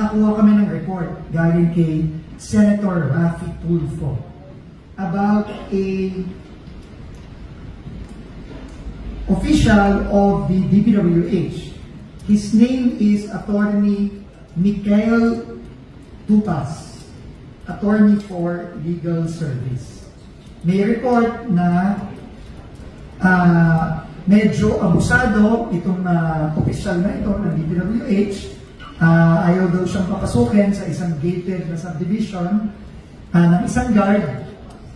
nakakuha kami ng report galing kay Senator Raffy Tulfo about a official of the DPWH. His name is Attorney Mikael Tupas, Attorney for Legal Service. May report na medyo abusado itong official na ito ng DPWH. Ayaw daw siyang papasukin sa isang gated na subdivision ng isang guard.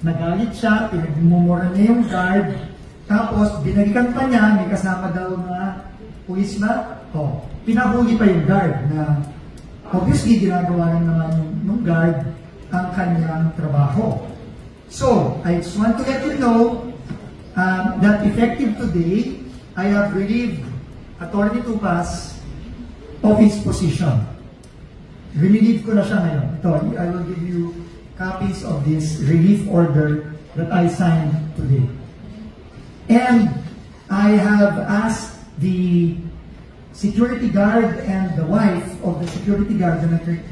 Nagalit siya, pinagmumura niya yung guard, tapos binalikan pa niya, may kasama daw na pulis na, pinahuli pa yung guard na obviously ginagawa lang naman yung guard ang kanyang trabaho. So, I just want to let you know that effective today, I have relieved Attorney Tupas of his position. Relieve ko na siya ngayon. Ito, I will give you copies of this relief order that I signed today. And I have asked the security guard and the wife of the security guard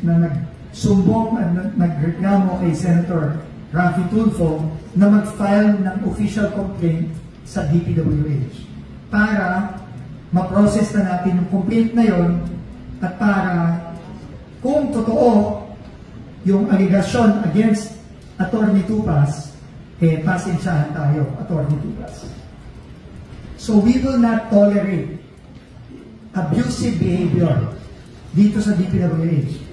na nagsumbong at nagreklamo kay Senator Raffy Tulfo na mag-file ng official complaint sa DPWH para ma-process na natin yung complaint na yon at para kung totoo yung allegation against Attorney Tupas, pasensyahan tayo, Attorney Tupas. So we will not tolerate abusive behavior dito sa DPWH.